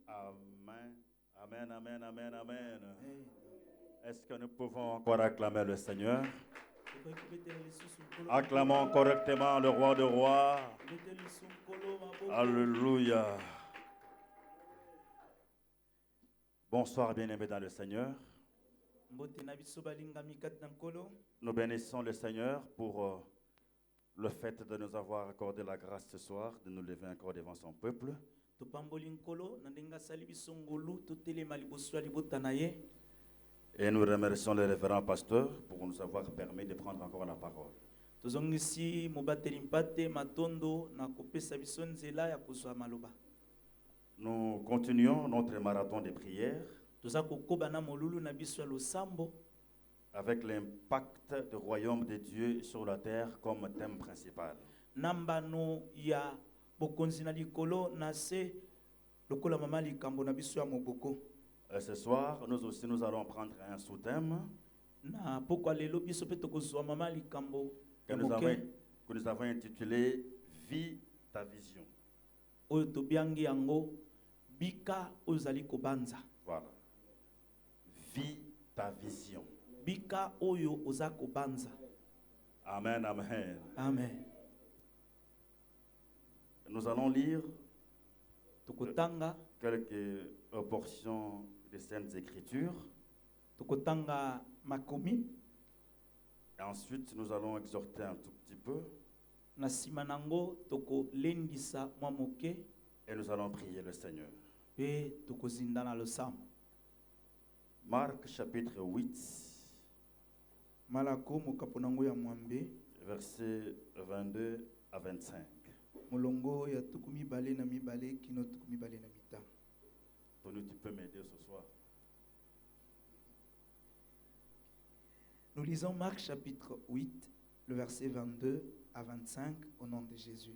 Amen. Amen, amen, amen, amen. Est-ce que nous pouvons encore acclamer le Seigneur? Acclamons correctement le roi de rois. Alléluia. Bonsoir, bien-aimés dans le Seigneur. Nous bénissons le Seigneur pour le fait de nous avoir accordé la grâce ce soir, de nous lever encore devant son peuple. Et nous remercions le révérend pasteur pour nous avoir permis de prendre encore la parole. Nous continuons notre marathon de prières avec l'impact du royaume de Dieu sur la terre comme thème principal. Ce soir, nous aussi nous allons prendre un sous-thème que nous avons intitulé « Vis ta vision ». Voilà. Vis ta vision. Amen, amen. Amen. Nous allons lire quelques portions des Saintes Écritures. Et ensuite, nous allons exhorter un tout petit peu. Et nous allons prier le Seigneur. Marc chapitre 8, versets 22 à 25. Tony, tu peux m'aider ce soir. Nous lisons Marc chapitre 8, le verset 22 à 25 au nom de Jésus.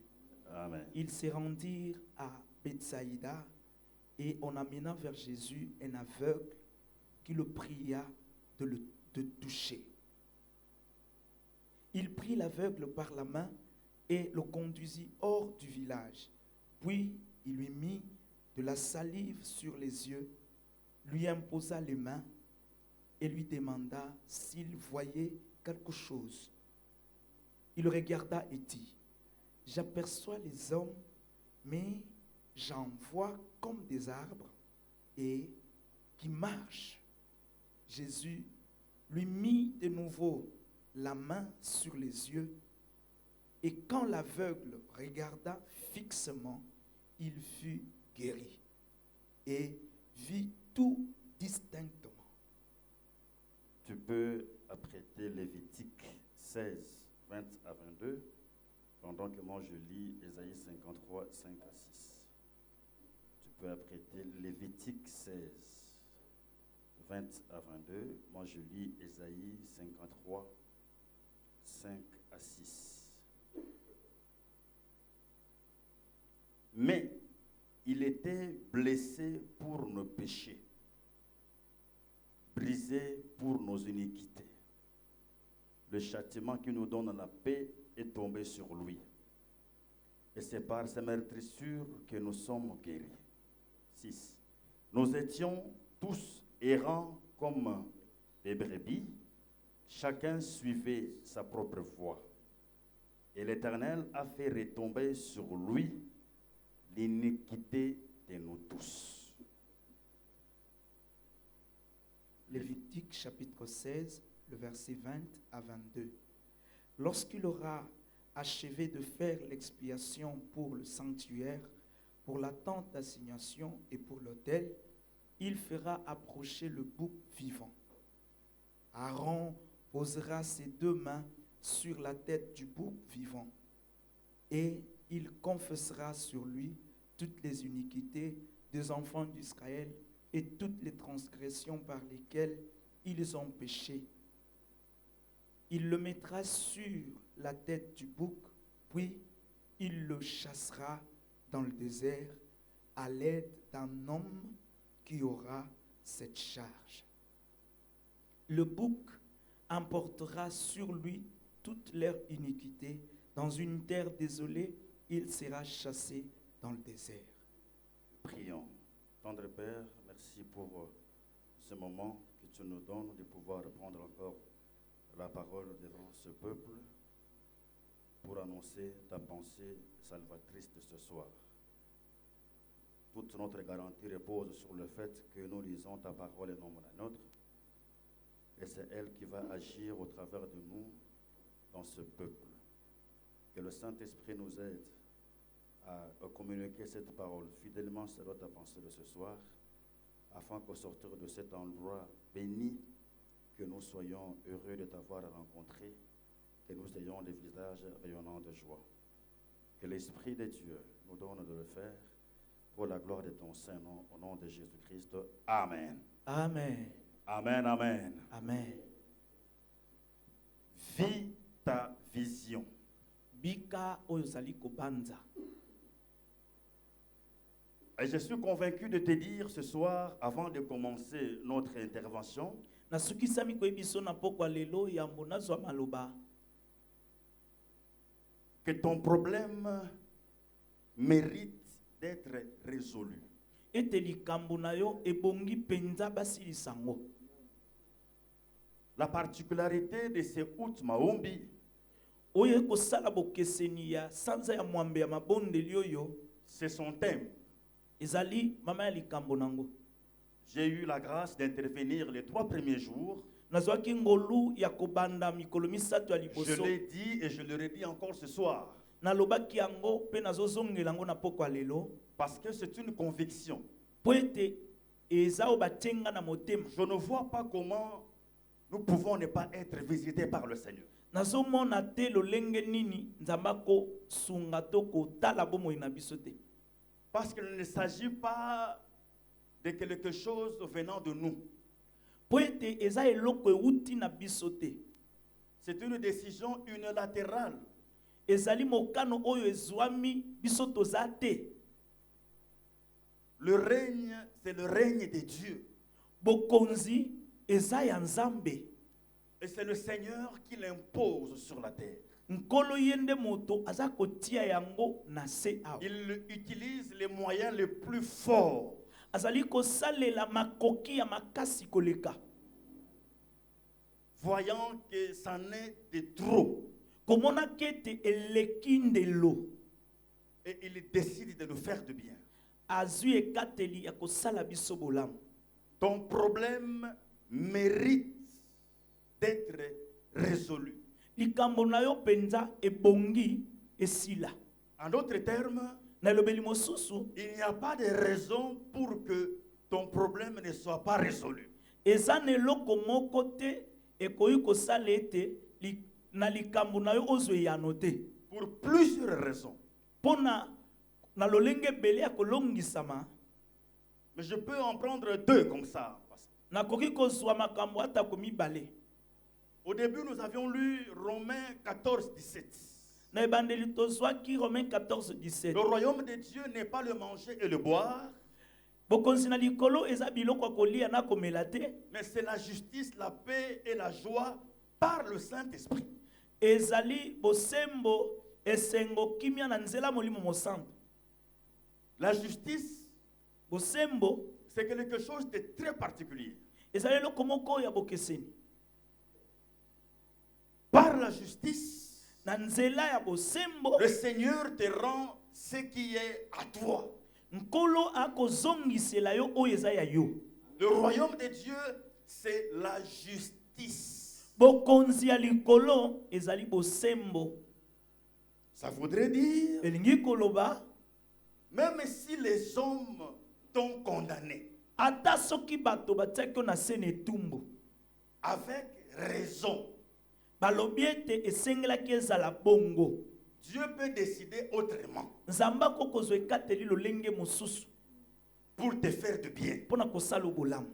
Amen. Ils se rendirent à Bethsaïda et on amena vers Jésus un aveugle qui le pria de toucher. Il prit l'aveugle par la main et le conduisit hors du village. Puis il lui mit de la salive sur les yeux, lui imposa les mains et lui demanda s'il voyait quelque chose. Il regarda et dit, « J'aperçois les hommes, mais j'en vois comme des arbres et qui marchent. » Jésus lui mit de nouveau la main sur les yeux, et quand l'aveugle regarda fixement, il fut guéri et vit tout distinctement. Tu peux apprêter Lévitique 16, 20 à 22, pendant que moi je lis Ésaïe 53, 5 à 6. Tu peux apprêter Lévitique 16, 20 à 22, moi je lis Ésaïe 53, 5 à 6. Mais il était blessé pour nos péchés, brisé pour nos iniquités. Le châtiment qui nous donne la paix est tombé sur lui. Et c'est par ses meurtrissures que nous sommes guéris. 6. Nous étions tous errants comme des brebis, chacun suivait sa propre voie. Et l'Éternel a fait retomber sur lui l'iniquité de nous tous. Lévitique chapitre 16, le verset 20 à 22. Lorsqu'il aura achevé de faire l'expiation pour le sanctuaire, pour la tente d'assignation et pour l'autel, il fera approcher le bouc vivant. Aaron posera ses deux mains sur la tête du bouc vivant et il confessera sur lui toutes les iniquités des enfants d'Israël et toutes les transgressions par lesquelles ils ont péché. Il le mettra sur la tête du bouc, puis il le chassera dans le désert à l'aide d'un homme qui aura cette charge. Le bouc emportera sur lui toute leur iniquité. Dans une terre désolée, il sera chassé dans le désert. Prions. Tendre Père, merci pour ce moment que tu nous donnes de pouvoir prendre encore la parole devant ce peuple pour annoncer ta pensée salvatrice de ce soir. Toute notre garantie repose sur le fait que nous lisons ta parole et non la nôtre. Et c'est elle qui va agir au travers de nous dans ce peuple. Que le Saint-Esprit nous aide à communiquer cette parole fidèlement selon ta pensée de ce soir, afin qu'au sortir de cet endroit béni, que nous soyons heureux de t'avoir rencontré, que nous ayons des visages rayonnants de joie. Que l'Esprit de Dieu nous donne de le faire pour la gloire de ton Saint-Nom, au nom de Jésus-Christ. Amen. Amen. Amen, amen. Amen. Vis ta vision. Bika oyozali kobanza. Et je suis convaincu de te dire ce soir, avant de commencer notre intervention, Nasukisami koyebiso na pokwa lelo yambo nazwa maloba. Que ton problème mérite d'être résolu. Ete likambo na yo ebongi penza basilisango. La particularité de ce août Maombi, Oye kosala bokeseni ya sanza ya mwambe ya mabonde lioyo, c'est son thème. ezali mama ya likambo nango. J'ai eu la grâce d'intervenir les 3 premiers jours. Nazwaki ngolu ya kobanda mikolo misato ya Je liboso. l'ai dit et je le redis encore ce soir. Nalobaki yango pe nazozongela yango na pokwa lelo. Parce que c'est une conviction. Po ete eza oyo batenga na motema. Je ne vois pas comment nous pouvons ne pas être visités par le Seigneur. Nazomona te lolenge nini nzamba kosunga to kotala bomoi na biso te. Parce qu'il ne s'agit pas de quelque chose venant de nous. Po ete eza eloko euti na biso te. C'est une décision unilatérale. Ezali mokano oyo ezwami biso toza te. Le règne, c'est le règne de Dieu. Bokonzi eza ya Nzambe. Et c'est le Seigneur qui l'impose sur la terre. Nkolo yende moto aza kotia yango na se awa. Il utilise les moyens les plus forts. Azali kosalela makoki ya makasi koleka. Voyant que c'en est de trop. Komona kete eleki ndelo. Et il décide de nous faire du bien. Azui ekateli ya kosala biso bolamu. Ton problème mérite d'être résolu. Likambo na yo penza ebongi esila. En d'autres termes, Na lobeli mosusu, il n'y a pas de raison pour que ton problème ne soit pas résolu. eza na eloko moko te ekoyi kosala ete na likambo na yo ozwe yano te. Pour plusieurs raisons. Pona na lolenge bele ya kolongisama, Mais je peux en prendre 2 comme ça. nakoki kozwa makambo ata komibale. Au début, nous avions lu Romains 14, 17. Na ebandeli tozwaki Romains 14, 17. Le royaume de Dieu n'est pas le manger et le boire, Bokonzi na likolo eza biloko ya kolia na komela te. mais c'est la justice, la paix et la joie par le Saint-Esprit. Ezali bosembo esengo kimia na nzela molimo mosantu. La justice, Bosembo c'est quelque chose de très particulier. ezali eloko moko ya bokeseni. Par la justice, Na nzela ya bosembo, le Seigneur te rend ce qui est à toi. nkolo akozongisela yo oyo eza ya yo. Le royaume de Dieu, c'est la justice. Bokonzi ya likolo ezali bosembo. Ça voudrait dire, Elingi koloba, même si les hommes t'ont condamné, ata soki bato batiaki yo na se na etumbu, avec raison, balobi ete esengelaki ezala bongo, Dieu peut décider autrement Nzambe akokozwa ekateli lolenge mosusu pour te faire du bien. mpona kosala bolamu.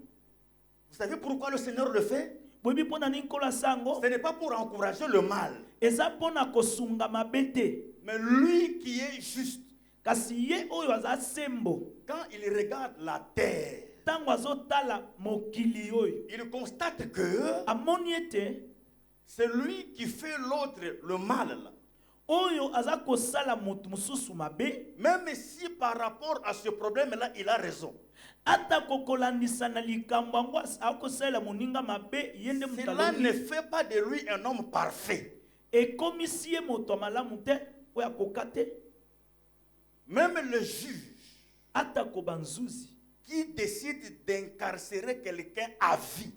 Vous savez pourquoi le Seigneur le fait? Boyebi mpona nini nkolo asango? Ce n'est pas pour encourager le mal, Eza mpona kosunga mabe te. mais lui qui est juste, Kasi ye oyo aza sembo, quand il regarde la terre, ntango azotala mokili oyo, il constate que amoni ete c'est lui qui fait l'autre le mal là. oyo aza kosala moto mosusu mabe, même si par rapport à ce problème-là, il a raison. ata kokolandisa na likambo yango akosalela moninga mabe yende Cela ne mutalongi fait pas de lui un homme parfait. ekomisi ye moto ya malamu te oyo akoka te. Même le juge ata ko banzuzi qui décide d'incarcérer quelqu'un à vie,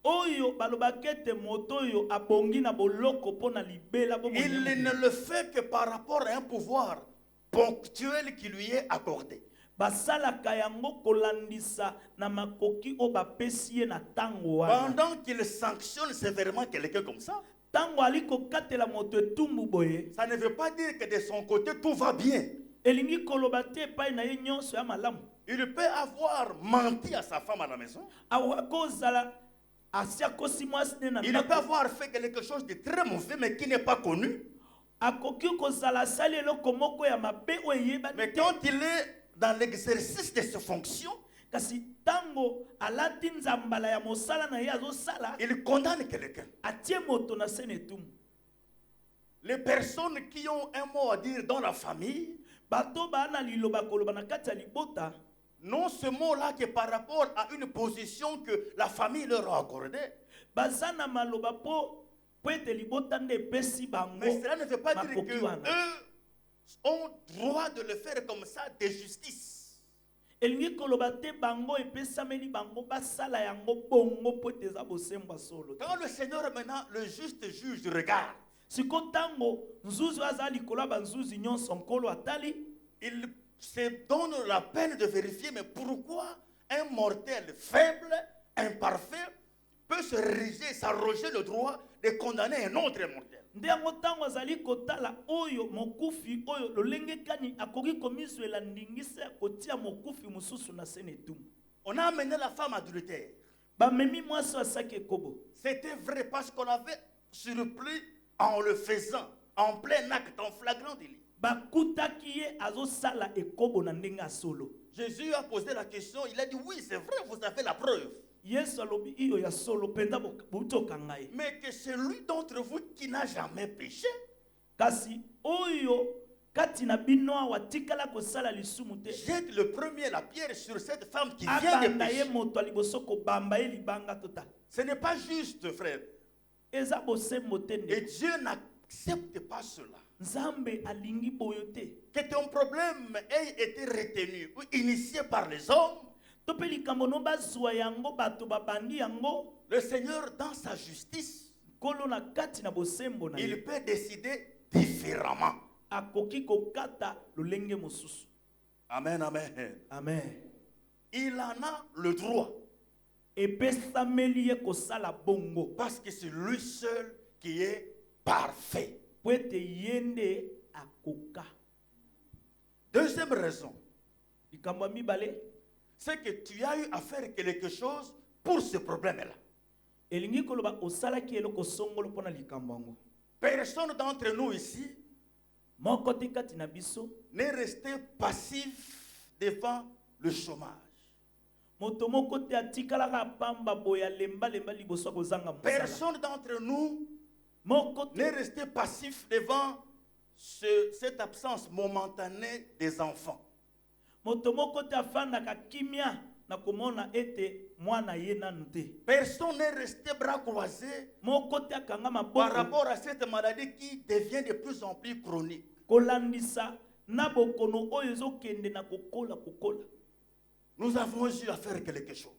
oyo balobaki ete moto oyo abongi na boloko mpo na libela il ne le fait que par rapport à un pouvoir ponctuel qui lui est accordé. basalaka yango kolandisa na makoki o bapesi ye na ntango wana. Pendant qu'il sanctionne sévèrement quelqu'un comme ça, ntango ali kokatela moto etumbu boye, ça ne veut pas dire que de son côté tout va bien. elingi koloba te epai na ye nyonso ya malamu. Il peut avoir menti à sa femme à la maison. awaka ozala asi akosi mwasi ne na Il peut ndako. avoir fait quelque chose de très mauvais mais qui n'est pas connu. akoki kozala asali eloko moko ya mabe oyo eyebani Mais te. quand il est dans l'exercice de ses fonctions, kasi ntango alati nzambala ya mosala na ye azosala, il condamne quelqu'un. atie moto na se na etumbu. Les personnes qui ont un mot à dire dans la famille, bato baa na liloba koloba na kati ya libota, non ce mot-là que par rapport à une position que la famille leur a accordée. baza na maloba po ete libota nde epesi bango Mais cela ne veut pas dire makoki qu'eux wana. ont droit de le faire comme ça de justice. elingi koloba te bango epesameli bango basala yango bongo po ete eza bosembo solo te. Quand le Seigneur maintenant, le juste juge, regarde, siko ntango nzuzi oyo aza likolo ya banzuzi nyonso nkolo atali, il se donne la peine de vérifier, mais pourquoi un mortel faible, imparfait, peut se riger, s'arroger le droit de condamner un autre mortel? nde yango ntango azali kotala oyo mokufi oyo lolenge kani akoki komizwela ndingisa ya kotia mokufi mosusu na se na etumbu. On a amené la femme adultère. bamemi mwasi asaki ekobo. C'était vrai parce qu'on avait surpris en le faisant, en plein acte, en flagrant délit. bakutaki ye azosala ekobo na ndenge ya solo. Jésus a posé la question, il a dit oui, c'est vrai, vous avez la preuve. yesu alobi iyo ya solo mpenza butokanga ye. Mais que celui d'entre vous qui n'a jamais péché, kasi oyo kati na bino awa tikala kosala lisumu te, jette le premier la pierre sur cette femme qui vient de abanda ye pécher. moto ya liboso kobamba ye libanga tota. Ce n'est pas juste, frère. eza bosembo te Et nde. Dieu n'accepte pas cela. nzambe alingi boyo te. Que ton problème ait été retenu ou initié par les hommes, to mpe likambo no bazwa yango bato babandi yango, le Seigneur, dans sa justice, nkolo na kati na bosembo na ye il peut décider différemment. akoki kokata lolenge mosusu. Amen, amen. amen. Il en a le droit epesameli ye kosala bongo parce que c'est lui seul qui est parfait. po ete ye nde akoka. Deuxième raison, likambo ya mibale, c'est que tu as eu à faire quelque chose pour ce problème-là. elingi koloba osalaki eloko songolo mpo na likambo yango. Personne d'entre nous ici moko te kati na biso n'est resté passif devant le chômage. moto moko te atikalaka pamba boya lembalemba liboso ya kozanga mosala. Personne d'entre nous moko te n'est resté passif devant cette absence momentanée des enfants. moto moko te afandaka kimia na komona ete mwana ye nanu te. Personne n'est resté bras croisés moko te akanga par maboko rapport à cette maladie qui devient de plus en plus chronique. kolandisa na bokono oyo ezokende na kokola. Nous avons eu à faire quelque chose.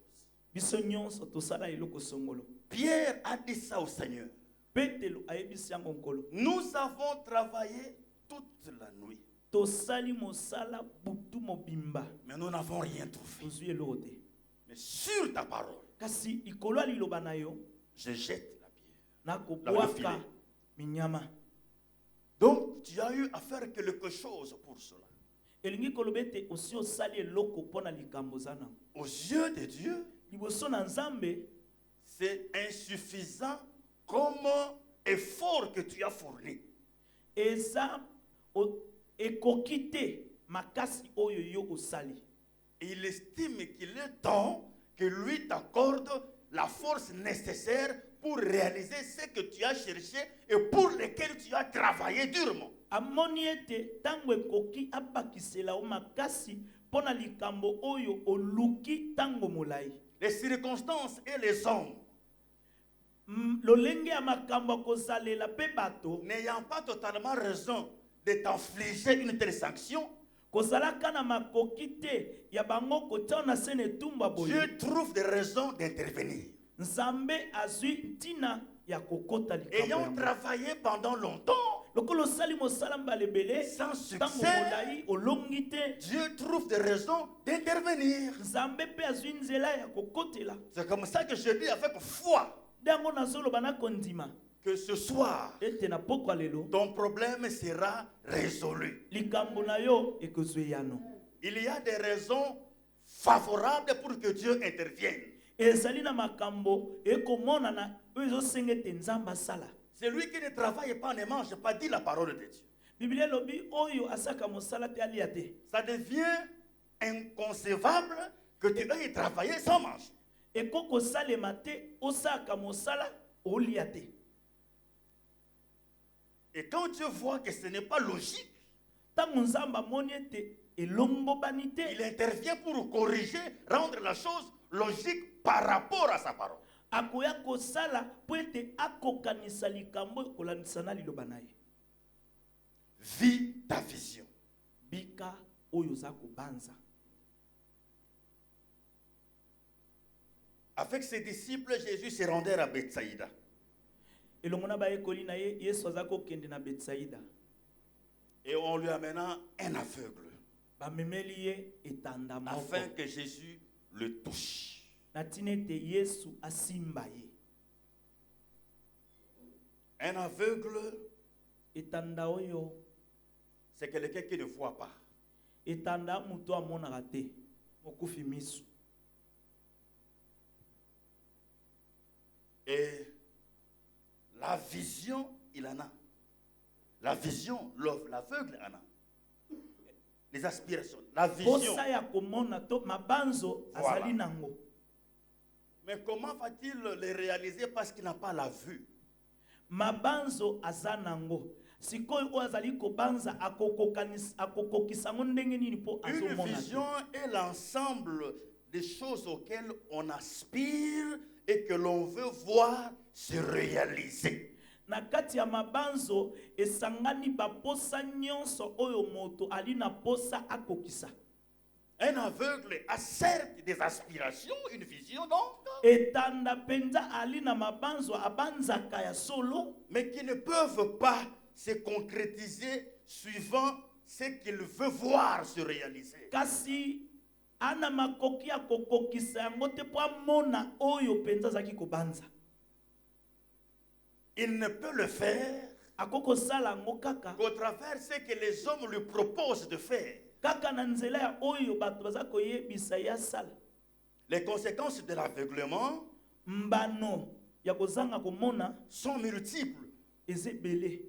biso nyonso tosala eloko songolo. Pierre a dit ça au Seigneur. petelo ayebisi yango nkolo. Nous avons travaillé toute la nuit, tosali mosala butu mobimba mais nous n'avons rien trouvé. tozwi eloko te. Mais sur ta parole, kasi likolo ya liloba na yo je jette la pierre. nakobwaka minyama. Donc, tu as eu à faire quelque chose pour cela. elingi koloba ete osi osali eloko mpo na likambo za nango. Aux yeux de Dieu, liboso na nzambe c'est insuffisant comme effort que tu as fourni. eza ekoki te makasi oyo yo osali. Il estime qu'il est temps que lui t'accorde la force nécessaire pour réaliser ce que tu as cherché et pour lequel tu as travaillé durement. amoni ete tango ekoki abakisela o makasi pona likambo oyo oluki tango molai. Les circonstances et les hommes Lolenge ya makambo kosalela pe bato n'ayant pas totalement raison de t'infliger une telle sanction, kozalaka na makoki te ya bango kotia na sene tumba boye. Dieu trouve des raisons d'intervenir. Nzambe azwi ntina ya kokota likambo Ayant yango. travaillé pendant longtemps, Lokolo sali mosala mbalebele sans tango succès, molai olongi te, Dieu trouve des raisons d'intervenir. Nzambe pe azwi nzela ya kokotela. C'est comme ça que je dis avec foi Ndango nazoloba na kondima que ce soir, ete na pokwa lelo ton problème sera résolu. likambo na yo ekozwe yano. Il y a des raisons favorables pour que Dieu intervienne. Ezali na makambo ekomonana oyo ezosenga ete Nzambe asala. Celui qui ne travaille pas ne mange pas, dit la parole de Dieu. Biblia lobi oyo asaka mosala te alia te. Ça devient inconcevable que tu ailles travailler sans manger. Ekoko salema te osaka mosala olia te. Et quand Dieu voit que ce n'est pas logique, Tango Nzambe amoni ete elongobani te, il intervient pour corriger, rendre la chose logique par rapport à sa parole. akoya kosala po ete akokanisa likambo kolandisa na liloba na ye. Vis ta vision. Bika oyo oza kobanza. Avec ses disciples, Jésus se rendait à Bethsaïda. Elongo na bayekoli na ye, Yesu aza kokende na Betsaïda. Et on lui amena un aveugle, Bamemeli ye etanda moko. afin que Jésus le touche. Na tina ete Yesu asimba ye. Un aveugle, Etanda oyo, c'est quelqu'un qui ne voit pas. etanda muto amonaka te, mokufi misu. Et la vision, il en a. La vision, l'aveugle en a. Les aspirations, la vision. Posa ya komona to mabanzo Voilà. azali nango. Mais comment va-t-il les réaliser parce qu'il n'a pas la vue? Mabanzo azanango. Sikoyo o azali kobanza akokokisa ngo ndenge nini po Une azomona te. vision est l'ensemble des choses auxquelles on aspire et que l'on veut voir se réaliser. Na kati ya mabanzo esangani baposa nyonso oyo moto ali na posa akokisa. Un aveugle a certes des aspirations, une vision donc, Etanda penza ali na mabanzo abanzaka ya solo, mais qui ne peuvent pas se concrétiser suivant ce qu'il veut voir se réaliser. kasi ana makoki ya kokokisa yango te po amona oyo penza azaki kobanza. Il ne peut le faire Akokosala yango kaka qu'au travers ce que les hommes lui proposent de faire. kaka na nzela ya oyo bato baza koyebisa ye asala. Les conséquences de l'aveuglement Mbano ya kozanga komona sont multiples. eza ebele.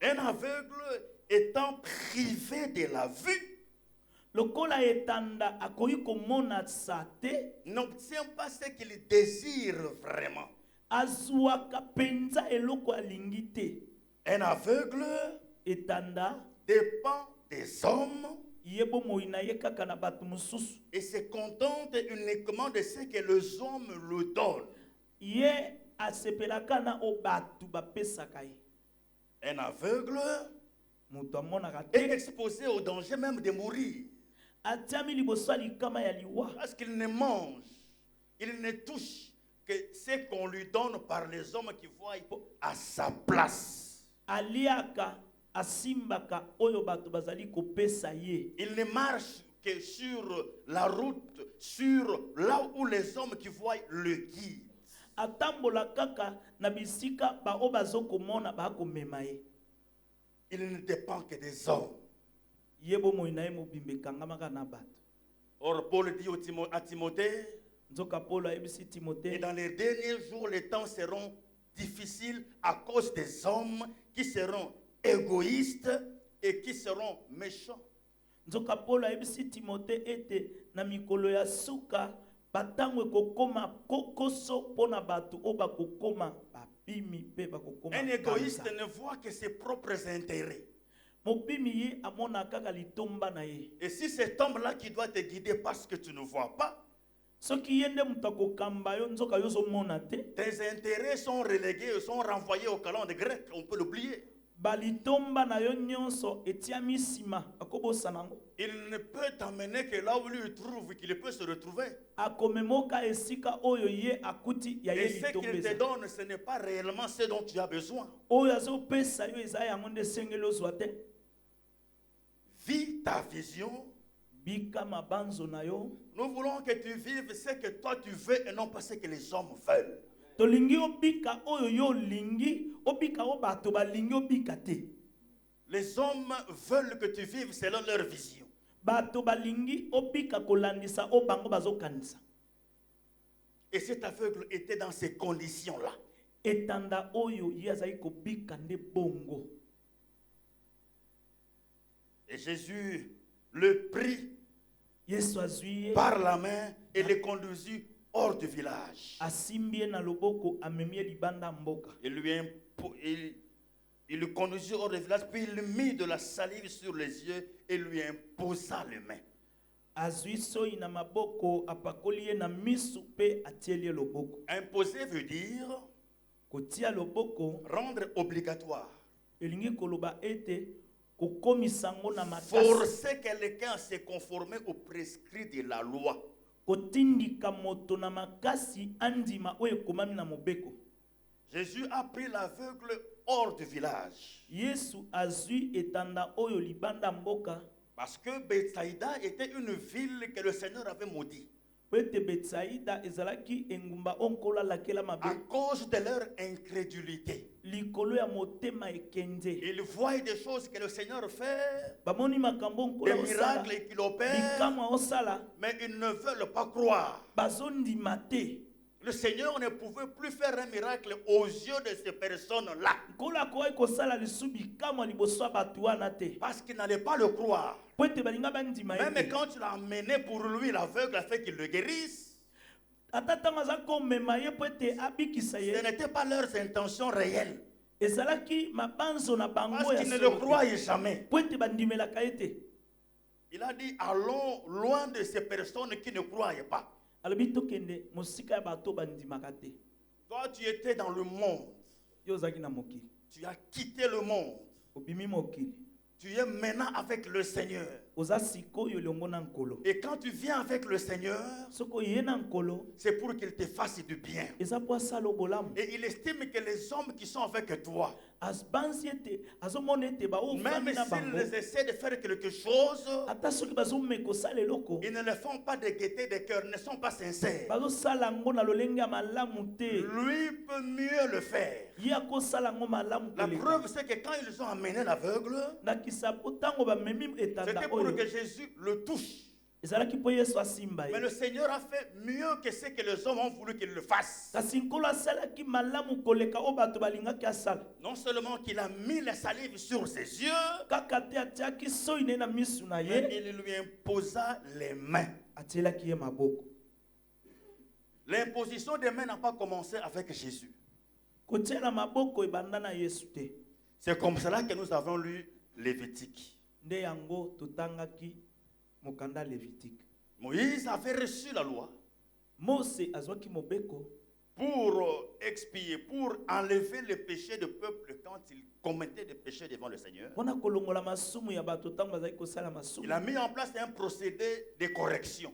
Un aveugle étant privé de la vue Lokola etanda akoyi komona sa te, n'obtient pas ce qu'il désire vraiment. azwaka penza eloko alingi te. Un aveugle Etanda dépend des hommes ye bomoi na ye kaka na bato mosusu. et se contente uniquement de ce que les hommes lui donnent. Ye asepelaka na o bato bapesaka ye. Un aveugle Moto amonaka est te, exposé au danger même de mourir atiami liboso ya likama ya liwa. parce qu'il ne mange, il ne touche que ce qu'on lui donne par les hommes qui voient à sa place. Aliaka asimbaka oyo bato bazali kopesa ye. Il ne marche que sur la route, sur là où les hommes qui voient le guident. Atambola kaka na bisika ba o bazokomona bakomema ye. Il ne dépend que des hommes. Ye bomoi na ye mobimba ekangamaka na bato. Or, Paul dit à Timothée, Nzoka Paulo ayebisi et Timothée, dans les derniers jours, les temps seront difficiles à cause des hommes qui seront égoïstes et qui seront méchants. Nzoka Paulo ayebisi Timothée ete na mikolo ya suka batango ekokoma kokoso pona bato o bakokoma babimi pe bakokoma. Un égoïste kanza. ne voit que ses propres intérêts. mobimi ye amona kaka litomba na ye. Et si cet homme-là qui doit te guider parce que tu ne vois pas, Soki yende mutako kamba yo nzoka yo zo mona te, tes intérêts sont relégués, sont renvoyés au calendrier grec, on peut l'oublier. balitomba na yo nyonso etiami sima akobosa nango. Il ne peut t'emmener que là où lui il trouve qu'il peut se retrouver. Akomemoka esika oyo ye akuti ya ye Et ce qu'il te litombeza. donne, ce n'est pas réellement ce dont tu as besoin. Oyo azopesa yo eza yango nde sengeli ozwa te. Vis ta vision. Bika mabanzo na yo. Nous voulons que tu vives ce que toi tu veux et non pas ce que les hommes veulent. Tolingi obika oyo yo lingi, obika o bato balingi obika te. Les hommes veulent que tu vives selon leur vision. Bato balingi obika kolandisa o bango bazokanisa. Et cet aveugle était dans ces conditions-là. Etanda oyo ye azali kobika nde bongo. Et Jésus le prit Yesu azwi ye, par la main et le conduisit hors du village. asimbie na loboko amemie libanda mboka. Il le conduisit hors du village, puis il mit de la salive sur les yeux et lui imposa les mains. Azwi soi na maboko apakoli ye na misu pe atieli ye loboko. Imposer veut dire Kotia loboko rendre obligatoire. elingi koloba ete kokomisa ngo na makasi. Forcer quelqu'un à se conformer aux prescrits de la loi. Kotindika moto na makasi andima oyo ekomami na mobeko. Jésus a pris l'aveugle hors du village. Yesu azwi etanda oyo libanda mboka. Parce que Bethsaïda était une ville que le Seigneur avait maudit. Pete Betsaïda ezalaki engumba onkola lakela mabe. À cause de leur incrédulité. Likolo ya motema ekende. Ils voient des choses que le Seigneur fait, Bamoni makambo onkola des osala. miracles qu'il opère, Bikamwa osala. mais ils ne veulent pas croire. Bazondima te. Le Seigneur ne pouvait plus faire un miracle aux yeux de ces personnes-là. Kola koy kosala lisu bikamwa liboso batu wana te. Parce qu'ils n'allaient pas le croire. Pete balinga bandima Même ete. quand tu l'as amené pour lui, l'aveugle a fait qu'il le guérisse. Atatanga za komema ye pete abikisa Ce ye. n'était pas leurs intentions réelles. Ezalaki mabanzo na bango Parce ya qu'ils ne le solo te. croyaient jamais. Pete bandimelaka ete. Il a dit, allons loin de ces personnes qui ne croyaient pas. Alobi tokende mosika ya bato bandimaka te. Toi, tu étais dans le monde. Yo ozalaki na mokili. Tu as quitté le monde. Obimi mokili. Tu es maintenant avec le Seigneur. Oza sikoyo elongo na nkolo. Et quand tu viens avec le Seigneur, Soko ye na nkolo. c'est pour qu'il te fasse du bien. Eza po asala obolamu. Et il estime que les hommes qui sont avec toi, Asbansi ete azomona ete même baofandi na bango. s'ils essaient de faire quelque chose, Ata soki bazomeka osala eloko. ils ne le font pas de gaieté de cœur, ne sont pas sincères. Bazosala yango na lolenge ya malamu te. Lui peut mieux le faire. Ye akosala yango malamu La koleka. preuve, c'est que quand ils ont amené l'aveugle, Nakisa po ntango bamemi etanda c'était pour oyo. que Jésus le touche. Ezalaki po Yesu asimba Mais ye. le Seigneur a fait mieux que ce que les hommes ont voulu qu'il le fasse. Kasi nkolo asalaki malamu koleka oyo bato balingaki asala. Non seulement qu'il a mis la salive sur ses yeux, Kaka te atiaki soi ne na misu na mais ye. il lui imposa les mains. Atielaki ye maboko. L'imposition des mains n'a pas commencé avec Jésus. Kotiela maboko ebanda na Yesu te. C'est comme cela que nous avons lu Lévitique. Nde yango totangaki mokanda Lévitique. Moïse avait reçu la loi Mose azwaki mobeko pour expier, pour enlever le péché du peuple quand il commettait des péchés devant le Seigneur. mpona kolongola masumu ya bato ntango bazali kosala masumu. Il a mis en place un procédé de correction.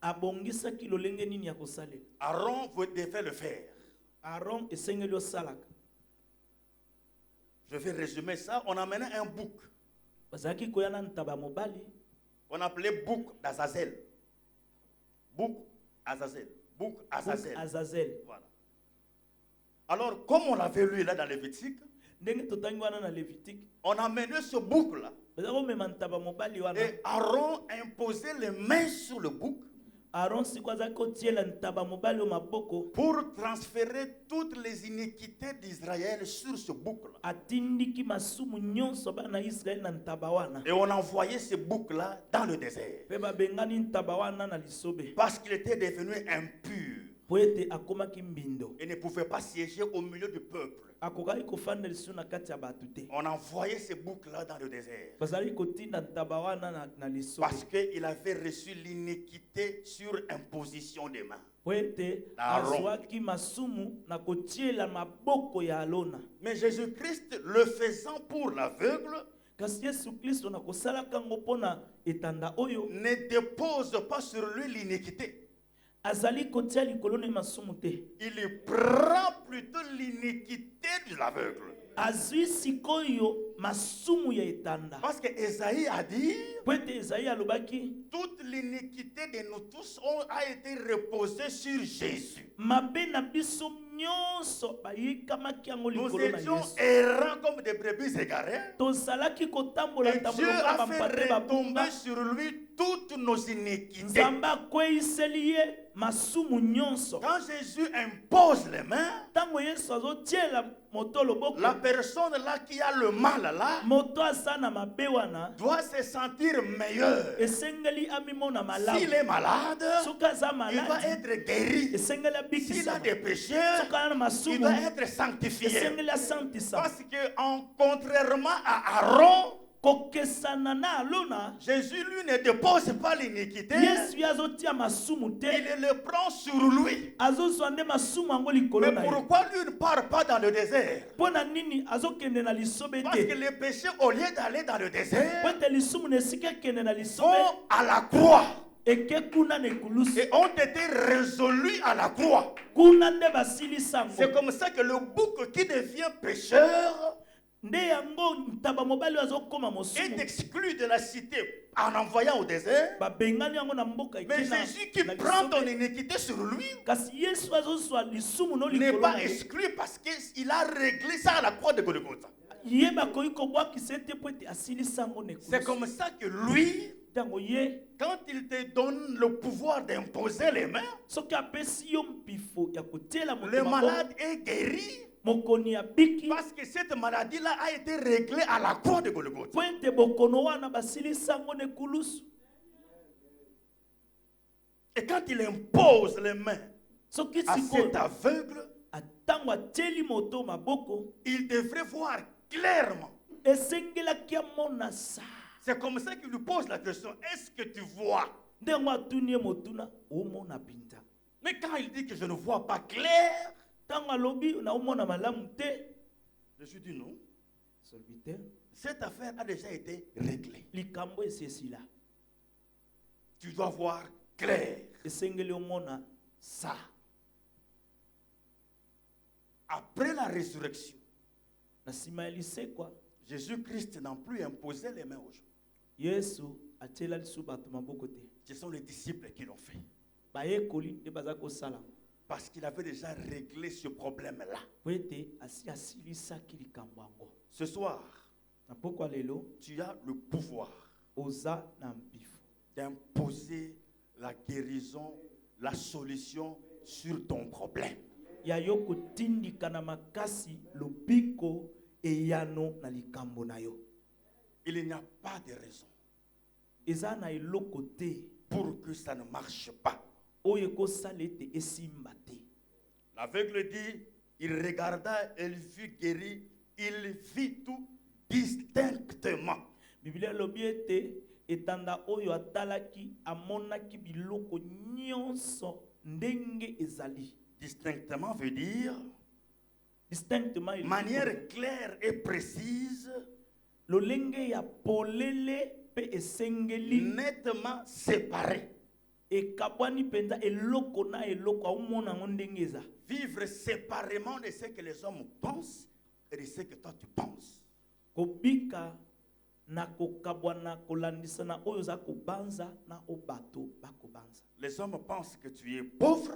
Abongisaki lolenge nini ya kosalela. Aaron devait le faire. Aaron esengeli osalaka. Je vais résumer ça. On amenait un bouc. Bazalaki koya na ntaba mobali. On appelait bouc d'Azazel. Bouc Azazel. Bouc Azazel. Azazel. Voilà. Alors, comme on l'avait lu là dans Lévitique, Ndenge totangi wana na Lévitique. on a mené ce bouc-là. Bazalaki komema ntaba mobali wana. Et Aaron imposait les mains sur le bouc Aaron siko azalaki kotiela ntaba mobali oyo maboko. pour transférer toutes les iniquités d'Israël sur ce bouc-là. Atindiki masumu nyonso bana Israeli na ntaba wana. Et on envoyait ce bouc-là dans le désert. Pe babengani ntaba wana na lisobe. Parce qu'il était devenu impur. po ete akomaki mbindo. Il ne pouvait pas siéger au milieu du peuple. Akokaki kofanda lisusu na kati ya bato te. On envoyait ces boucs-là dans le désert. Bazali kotinda ntaba wana na liso. Parce qu'il avait reçu l'iniquité sur imposition des mains. Po ete azwaki masumu na kotiela maboko ya Alona. Mais Jésus-Christ, le faisant pour l'aveugle, kasi Yesu Kristo na kosalaka ngo pona etanda oyo ne dépose pas sur lui l'iniquité. azali kotia likolo na masumu te. Il prend plutôt l'iniquité de l'aveugle. Azwi sikoyo masumu ya etanda. Parce que Esaïe a dit, Po ete Esaïe alobaki toute l'iniquité de nous tous a été reposée sur Jésus. mabe na biso nyonso bayikamaki yango Nous likolo na étions Yesu. errants comme des brebis égarées. Tozalaki kotambola Et Dieu tambola a bampate fait babumba. retomber sur lui toutes nos iniquités. Nzambe akweyiseli ye masumu nyonso. Quand Jésus impose les mains, Tango Yesu azotiela moto loboko, la personne là qui a le mal là moto aza na mabe wana doit se sentir meilleur. esengeli amimona S'il malamu. est malade, Soki aza il va maladi être guéri. esengeli S'il a abikisama. des péchés, Soki aza na il masumu doit être sanctifié. esengeli asantisama. Parce que, contrairement à Aaron, Kokesana na Alona, Jésus lui ne dépose pas l'iniquité. Yesu azotia masumu te. Il le prend sur lui. Azozwa nde masumu yango likolo Mais na ye. pourquoi lui ne part pas dans le désert? Pona nini azokende na lisobe Parce que te. les péchés, au lieu d'aller dans le désert, Po ete lisumu na esika ekende na lisobe vont à la croix eke kuna na ekulusu. et ont été résolus à la croix. Kuna nde basilisa C'est yango. comme ça que le bouc qui devient pécheur Nde yango ntaba mobali azokoma est mosumu. exclu de la cité en envoyant au désert. Babengani yango na mboka Mais ekena Jésus qui na prend ton lisobe. iniquité sur lui Kasi Yesu azozwa lisumu no n'est likolo pas na ye. exclu parce qu'il a réglé ça à la croix de Golgotha. Ye bakoki kobwakisa ete po ete asilisa yango na C'est ekulusu. comme ça que lui, Ntango ye quand il te donne le pouvoir d'imposer les mains, soki apesi yo mpifo ya kotiela moto le maboko, malade est guéri mokoni abiki parce que cette maladie-là a été réglée à la croix de Golgotha. po ete bokono wana basilisa yango na ekulusu. Et quand il impose les mains Soki à sikoyo cet aveugle, atango atieli moto maboko il devrait voir clairement. esengelaki amona sa. C'est comme ça qu'il lui pose la question, est-ce que tu vois? Ndengo atuni ye motuna omona pinta. Mais quand il dit que je ne vois pas clair, Tango alobi na omona malamu te. je lui dis non. Solobi te. Cette affaire a déjà été réglée. Likambo esesila. Tu dois voir clair. Esengeli omona sa. Après la résurrection, Na sima ya lisekwa, Jésus-Christ n'a plus imposé les mains aux gens. Yesu atiela lisu bato maboko te. Ce sont les disciples qui l'ont fait. Bayekoli nde baza kosala. Parce qu'il avait déjà réglé ce problème-là. Po ete asi asilisaki likambo yango. Ce soir, Na pokwa lelo tu as le pouvoir oza na mpifo d'imposer la guérison, la solution sur ton problème. ya yo kotindika na makasi lobiko eyano na likambo na yo. Il n'y a pas de raison Eza na eloko te pour que ça ne marche pas. oyo ekosala ete esimba te. L'aveugle dit, il regarda, il fut guéri, il vit tout distinctement. Biblia elobi ete etanda oyo atalaki amonaki biloko nyonso ndenge ezali. Distinctement veut dire Distinctement manière claire et précise, lolenge ya polele pe esengeli nettement séparée. ekabwani penza eloko na eloko aumona ngo ndenge eza. Vivre séparément de ce que les hommes pensent et de ce que toi tu penses. Kobika na kokabwana kolandisa na oyo za kobanza na obato bakobanza. Les hommes pensent que tu es pauvre,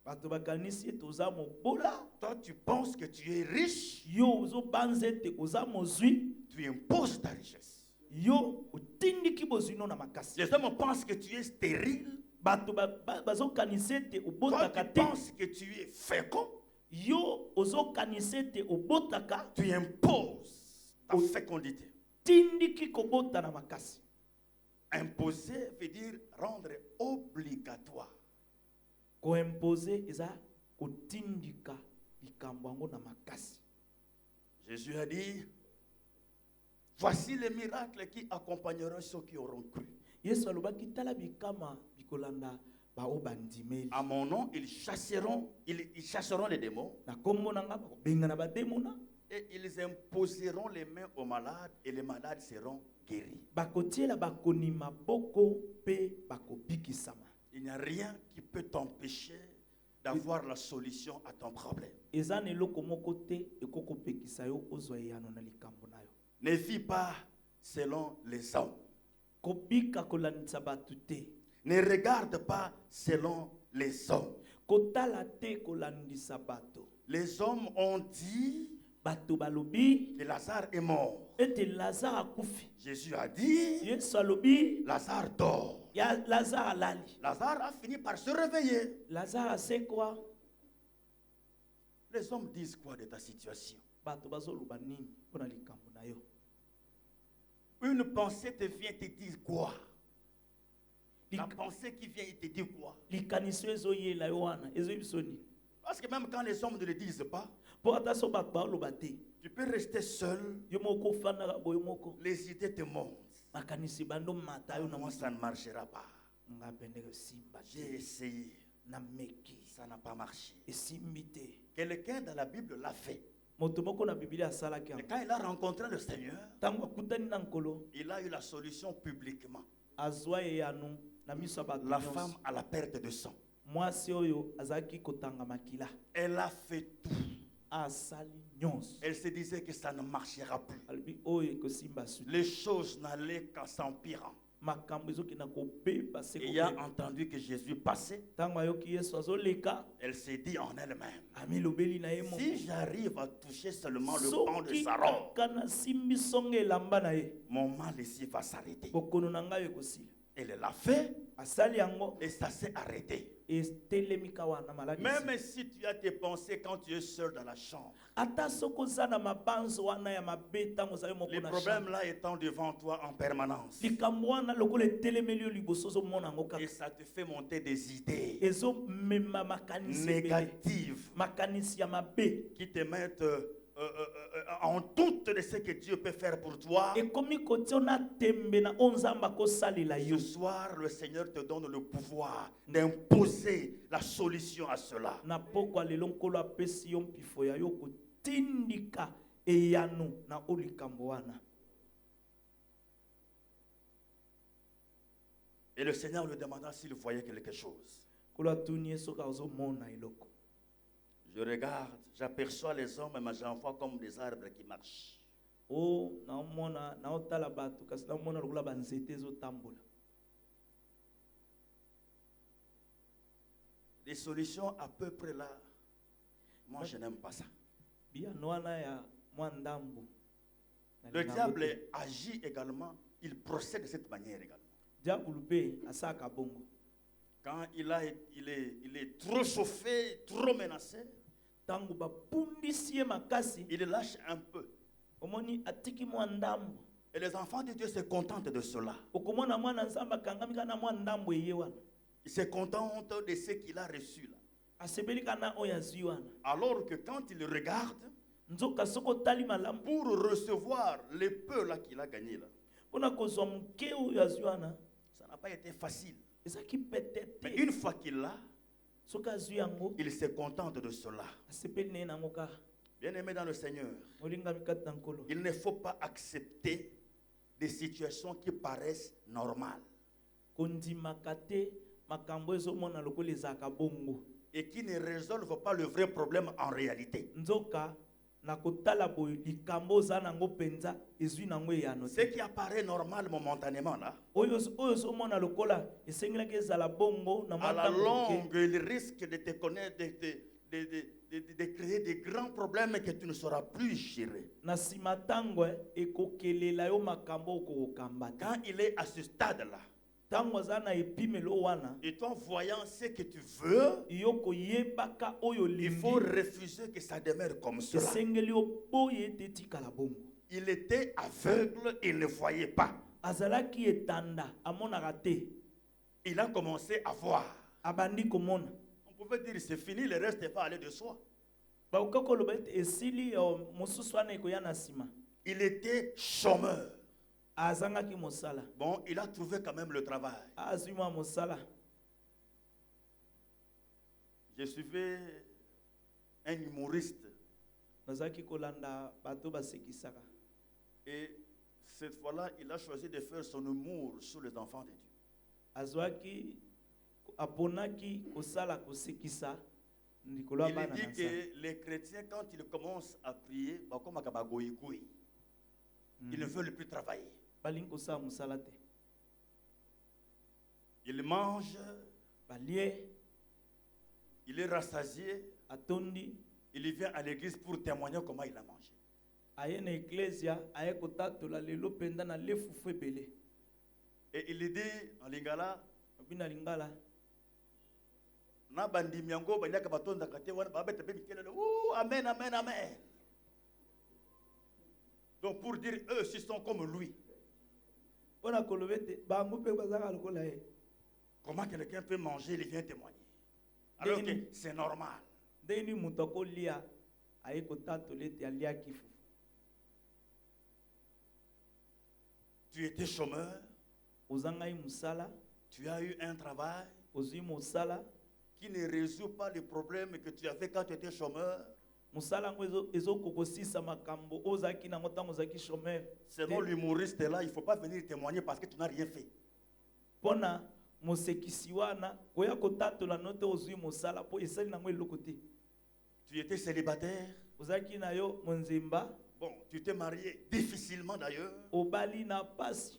Bato bakanisi ete oza mobola, toi tu penses que tu es riche, yo ozobanza ete oza mozwi, tu imposes ta richesse. yo otindiki bozwi no na makasi. Les hommes pensent que tu es stérile, Bato bazokanisa ete toi obotaka tu te, penses que tu es fécond, yo ozokanisa ete obotaka, tu imposes ta fécondité. tindiki kobota na makasi. Imposer veut dire rendre obligatoire. Koimpose eza kotindika likambo yango na makasi. Jésus a dit, voici les miracles qui accompagneront ceux qui auront cru. Yesu alobaki tala bikama bikolanda bao bandimeli. À mon nom, ils chasseront les démons Na kombo na nga bakobengana bademona. et ils imposeront les mains aux malades et les malades seront guéris. Bakotiela bakoni maboko pe bakobikisama. Il n'y a rien qui peut t'empêcher d'avoir la solution à ton problème. Eza na eloko moko te ekokopekisa yo ozwa eyano na likambo na yo. Ne vis pas selon les hommes. Kobika kolandisa batu te. Ne regarde pas selon les hommes. Kotala te kolandisa bato. Les hommes ont dit Bato balobi que Lazare est mort. ete Lazare akufi. Jésus a dit, Yesu alobi Lazare dort. ya Lazare alali. Lazare a fini par se réveiller. Lazare ase quoi? Les hommes disent quoi de ta situation? Bato bazoloba nini mpona likambo na yo? Une pensée te vient te dire quoi? La Lik- pensée qui vient te dit quoi? Likaniso ezoyela yo wana ezoyebi so nini? Parce que même quand les hommes ne le disent pas, Mpo ata so bato baoloba te tu peux rester seul, yo moko ofandaka boye moko les idées te montent. makanisi bando mata yo na Moi, moto ça ne marchera pas. nga pende kosimba J'ai te essayé, na meki ça n'a pas marché. esimbi te. Quelqu'un dans la Bible l'a fait. Moto moko na Biblia asalaki Et yango. quand il a rencontré le Seigneur, Ntango akutani na nkolo il a eu la solution publiquement. azwa eyano na miso ya bato La nyonso. femme à la perte de sang. Mwasi oyo azalaki kotanga makila Elle a fait tout. asali nyonso. Elle se disait que ça ne marchera plus. Alobi oyo ekosimba su Les choses n'allaient qu'en s'empirant. makambo ezokenda kobeba se Et il a kobeba. entendu que Jésus passait. Ntango ayoki Yesu azoleka Elle s'est dit en elle-même, amilobeli na ye moko. si j'arrive à toucher seulement le pan de Soki sa robe, kaka nasimbi songe elamba na ye mon mal ici va s'arrêter. bokono na ngai ekosila. Elle l'a fait Asali yango et ça s'est arrêté. etelemi ka wana maladi. Même si tu as tes pensées quand tu es seul dans la chambre, Ata soko oza na mabanzo wana ya mabe ntango ozali moko les na problèmes chambre. là étant devant toi en permanence, Likambo wana lokola etelemeli yo liboso ozomona yango et kaka ça te fait monter des idées ezomema makanisi ebele. négatives Makanisi ya mabe qui te mettent en doute de ce que Dieu peut faire pour toi. ekomi kotia ona tembe na oyo nzambe akosalela yo. Ce soir, le Seigneur te donne le pouvoir d'imposer la solution à cela. Na pokwa lelo nkolo apesi yo mpifo ya yo kotindika eyano na oyo likambo wana. Et le Seigneur lui demanda s'il voyait quelque chose. Nkolo atuni ye soki azomona eloko. Je regarde, j'aperçois les hommes, mais j'en vois comme des arbres qui marchent. O naomona naotala bato kasi naomona lokola banzete ezotambola. Des solutions à peu près là, moi je n'aime pas ça. Biyano wana ya mwa ndambo. Le diable agit également, il procède de cette manière également. Diabolo pe asaka bongo. Quand il est trop chauffé, trop menacé, Tango bapundisi ye makasi il lâche un peu. omoni atiki mwa ndambo. Et les enfants de Dieu se contentent de cela. Okomona mwana nzambe akangami kana mwa ndambo eye wana. Ils se contentent de ce qu'il a reçu là. Asebeli kana oyo azwi wana. Alors que quand il regarde, Nzoka soko tali malamu pour recevoir les peu là qu'il a gagné là, mpona kozwa moke oyo azwi wana ça n'a pas été facile. ezalaki pete Mais te. une fois qu'il l'a, Soki azwi yango il se contente de cela. asepeli na ye nango kaka. Bien-aimé dans le Seigneur, Olingami kati na nkolo. il ne faut pas accepter des situations qui paraissent normales Kondimaka te makambo ezomona lokola ezalaka bongo. et qui ne résolvent pas le vrai problème en réalité. Nzoka na kotala boye likambo oza nango penza ezwi nango eyano Ce te. qui apparaît normal momentanément là, Oyo ozomona lokola esengelaki ezala bongo na à la mwa ntango moke. longue, il risque de te connaître, de créer des grands problèmes que tu ne sauras plus gérer. Na nsima ntango ekokelela yo makambo okokamba te. Quand il est à ce stade-là, Ntango aza na epimelo wana et toi voyant ce que tu veux, yo koyebaka oyo il faut olingi refuser que ça demeure comme cela. esengeli oboye ete etikala bongo. Il était aveugle, il ne voyait pas. Azalaki etanda amonaka te Il a commencé à voir. abandi komona. On pouvez dire c'est fini, le reste va aller de soi. bakoka koloba ete esili mosusu wana ekoya na nsima. Il était chômeur. Azangaki mosala. Bon, il a trouvé quand même le travail. Azwi mwa mosala. Je suivais un humoriste. Nazaki kolanda bato basekisaka. Et cette fois-là, il a choisi de faire son humour sur les enfants de Dieu. Azwaki aponaki kosala kosekisa ndikolo Il bana dit na que les chrétiens, quand ils commencent à prier, ils ne veulent plus travailler. balingi kosala mosala te. Ils mangent, Balie il est rassasié, atondi il vient à l'église pour témoigner comment il a mangé. aye na eklesia aye kotatola lelo penda na lefufu ebele. Et il dit en lingala, Bina lingala na bandimi yango banyaka batonda kate wana babeta be mikelele. Amen, amen, amen. Donc pour dire eux aussi sont comme lui. pona kolobete bango pe bazaka lokola ye. Comment quelqu'un peut manger, il vient témoigner. Alors que c'est normal. Ndeni mutu akolia aye kotatola ete aliaki fufu. Tu étais chômeur, Ozangai musala, tu as eu un travail ozwi musala, qui ne résout pas les problèmes que tu avais quand tu étais chômeur. musala ngo ezokokosisa makambo ozaki nango ntango ozaki chômeur. Selon l'humoriste là, il ne faut pas venir témoigner parce que tu n'as rien fait. Pona mosekisi wana koya kotatola note ozwi musala po esali nango eloko te. Tu étais célibataire. Ozaki na yo monzemba, Bon, tu t'es marié difficilement d'ailleurs. obali na pasi,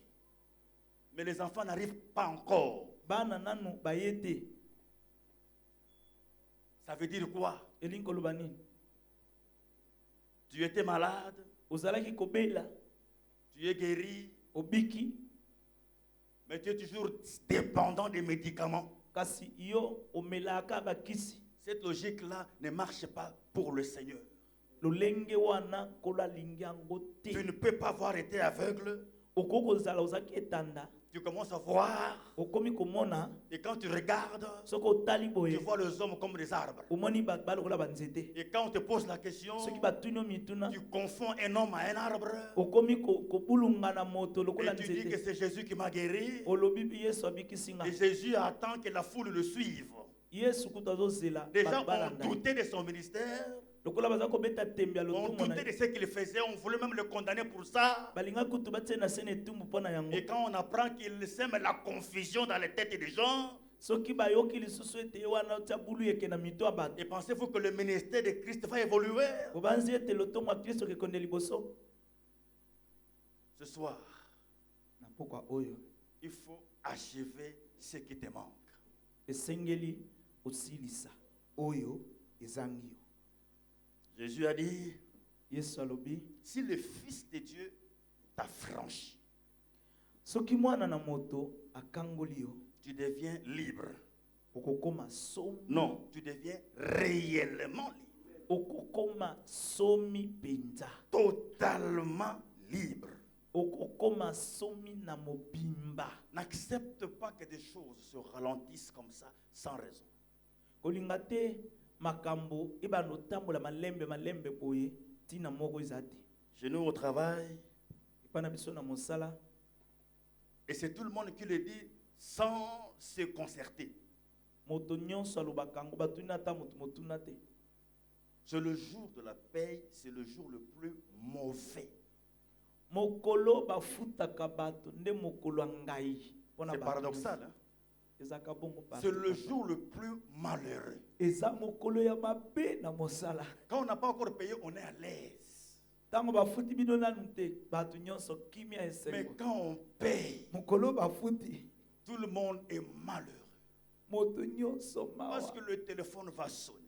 Mais les enfants n'arrivent pas encore. bana nanu bayete. Ça veut dire quoi? Elingi koloba nini? Tu étais malade, Ozalaki kobela, tu es guéri, obiki, mais tu es toujours dépendant des médicaments. kasi yo omelaka bakisi. Cette logique-là ne marche pas pour le Seigneur. Lolenge wana kola lingi yango te. Tu ne peux pas avoir été aveugle. Okoko zala ozaki etanda. Tu commences à voir. Okomi komona. Et quand tu regardes, Soko tali tu boye. vois les hommes comme des arbres. Omoni balokola banzete. Et quand on te pose la question, Soki batuno mituna. tu confonds un homme à un arbre. Okomi kopulunga na moto lokola Et tu dis que nzete. c'est Jésus qui m'a guéri. Olobi Yesu abikisinga. Et Jésus attend que la foule le suive. Yesu kutazo zela. Les gens ont douté de son ministère. Lokola baza kobeta tembe ya On lotumo na. doutait de ce qu'il faisait. On voulait même le condamner pour ça. Balinga kutu batse na sene tumbu pona yango. Et quand on apprend qu'il sème la confusion dans les têtes des gens, Soki bayoki lisusu ete wana tia bulu yeke na mito abato. et pensez-vous que le ministère de Christ va évoluer? Obanzi ete lotomo ya Kristo kekonde liboso. Ce soir, Na pokwa oyo il faut achever ce qui te manque. esengeli osilisa oyo ezangi yo. Jésus a dit, Yesu alobi si le Fils de Dieu t'a franchi, soki mwana na moto akangoli yo tu deviens libre. okokoma somi. Non, tu deviens réellement libre. Okokoma somi penza. Totalement libre. Okokoma somi na mobimba. N'accepte pas que des choses se ralentissent comme ça, sans raison. Kolinga te makambo ebano tambola malembe boye tina moko ezati. Chez nous au travail, Ipana biso na mosala. et c'est tout le monde qui le dit sans se concerter. Moto nyonso alobaka ngo batuna ta moto motuna te. C'est le jour de la paye, c'est le jour le plus mauvais. Mokolo bafutaka bato nde mokolo ngai. C'est paradoxal, hein? C'est le jour le plus malheureux. Eza mokolo ya mabe na mosala. Quand on n'a pas encore payé, on est à l'aise. Tango bafuti bino nanu te bato nyonso kimia Mais esengo. quand on paye, Mokolo bafuti tout le monde est malheureux. moto nyonso Parce mawa. que le téléphone va sonner.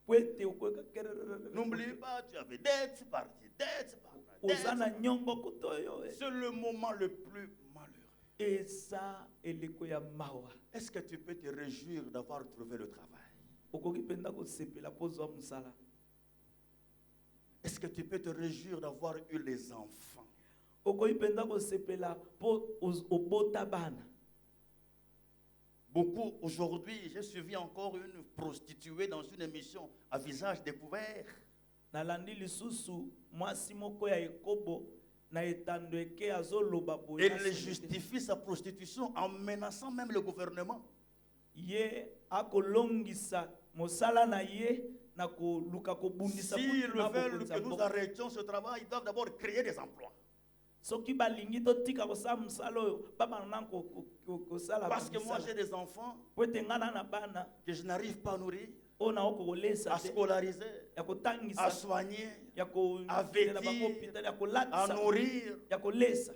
Pwete okweka kerere. N'oublie pas, tu avais dette partie, dette partie. Ozana nyongo kutoyo. C'est le moment le plus malheureux. Eza eleko ya mawa. Est-ce que tu peux te réjouir d'avoir trouvé le travail? Okoki penda ko sepela pozo musala. Est-ce que tu peux te réjouir d'avoir eu les enfants? Okoki penda ko sepela po obota bana. Beaucoup aujourd'hui, j'ai suivi encore une prostituée dans une émission à visage découvert. Nalandi lisusu mwasi moko ya ekobo na etando eke azoloba boye. Elle justifie sa prostitution en menaçant même le gouvernement. Ye akolongisa mosala na ye na koluka kobundisa S'ils veulent que nous arrêtions ce travail, ils doivent d'abord créer des emplois. Soki balingi totika kosala mosala oyo babana kosala. Parce que moi j'ai des enfants po ete ngana na bana que je n'arrive pas à nourrir, oyo na okolesa à scolariser, ya kotangisa à soigner, ya à vêtir, ya kolatisa à nourrir. ya kolesa.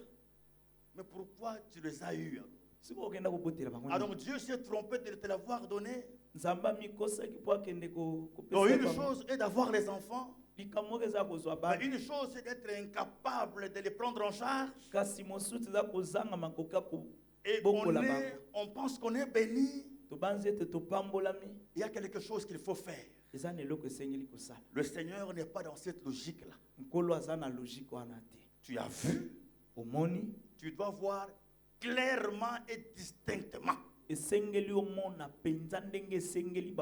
Mais pourquoi tu les as eus? Siko okenda kobotela bango. Ah donc Dieu s'est trompé de te l'avoir donné. Nzamba mikosaki po akende Donc une chose est d'avoir les enfants, likambo eza kozwa bana. mais une chose c'est d'être incapable de les prendre en charge. Kasi mosusu eza kozanga makoka ko Et on pense qu'on est béni. tobanzi ete topambolami. Il y a quelque chose qu'il faut faire. Eza na eloko esengeli kosala. Le Seigneur n'est pas dans cette logique-là. Nkolo aza na logique wana te. Tu as vu, Omoni tu dois voir clairement et distinctement. esengeli omona penza ndenge esengeli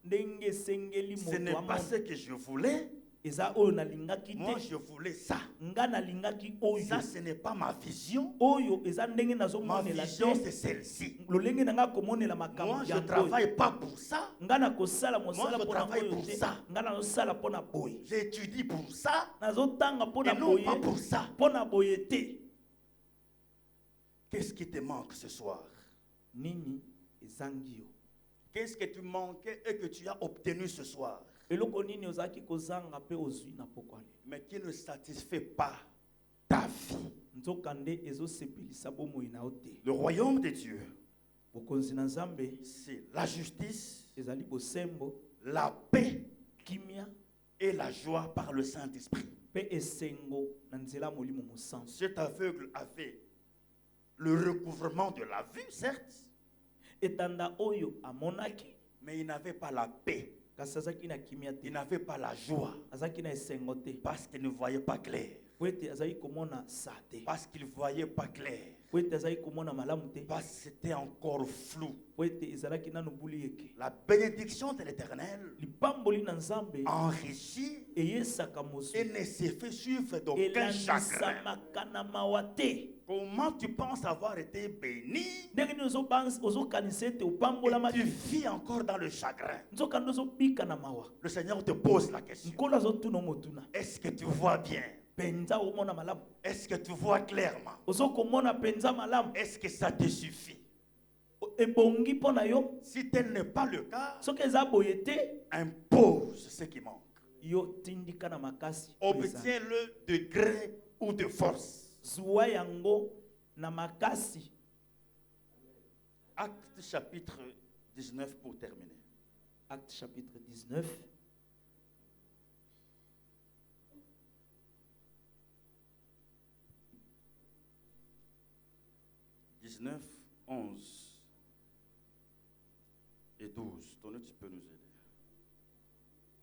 ndenge esengeli Ce n'est moto pas ce que je voulais. eza oyo nalingaki Moi, te. je voulais ça. Nga nalingaki oyo. Ça, ce n'est pas ma vision. Oyo eza ndenge Ma nazomonela vision, te. c'est celle-ci. Lolenge nanga komonela makambo Moi, je ya ne travaille pas pour ça. nga na kosala mosala je pona travaille oyo pour te. ça. Nga na kosala pona boye. J'étudie pour ça Nazotanga pona et non boye. pas pour ça. Pona boye te. Qu'est-ce qui te manque ce soir? Nini ezangi yo. Qu'est-ce que tu manquais et que tu as obtenu ce soir, Eloko nini ozaki kozanga pe ozwi na pokwale. mais qui ne satisfait pas ta vie? Nzokande ezosepelisa bomoi na ote. Le royaume de Dieu, Bokonzi na Nzambe c'est la justice, ezali bosembo, la paix kimia et la joie par le Saint-Esprit. pe esengo na nzela molimo mosantu. Cet aveugle avait le recouvrement de la vue, certes, Etanda oyo amonaki mais il n'avait pas la paix, kasi azaki na kimia te. il n'avait pas la joie, Azaki na esengo te. parce qu'il ne voyait pas clair, Po ete azali komona sa te. parce qu'il ne voyait pas clair, Po ete azali komona malamu te. parce que c'était encore flou. Po ete ezalaki nanu buli eke. La bénédiction de l'Éternel Lipamboli na Nzambe enrichit eyesaka et mozwi. ne se fait suivre d'aucun chagrin. Elandisamaka na mawa te. Comment tu penses avoir été béni Ndenge nini ozokanisa ete et tu opambolamaki. vis encore dans le chagrin? Nzokande ozobika na mawa. Le Seigneur te pose la question. Nkolo azotuna motuna. Est-ce que tu vois bien? Penza omona malamu. Est-ce que tu vois clairement? Ozokomona penza malamu. Est-ce que ça te suffit? Ebongi mpo na yo. Si tel n'est pas le cas, Soki eza boye te, impose ce qui manque. yo tindika na makasi. Obtiens-le de gré ou de force. Zuwa yango na makasi. Acte chapitre 19 pour terminer. Acte chapitre 19. « 19, 11 et 12. Tonne, tu peux nous aider.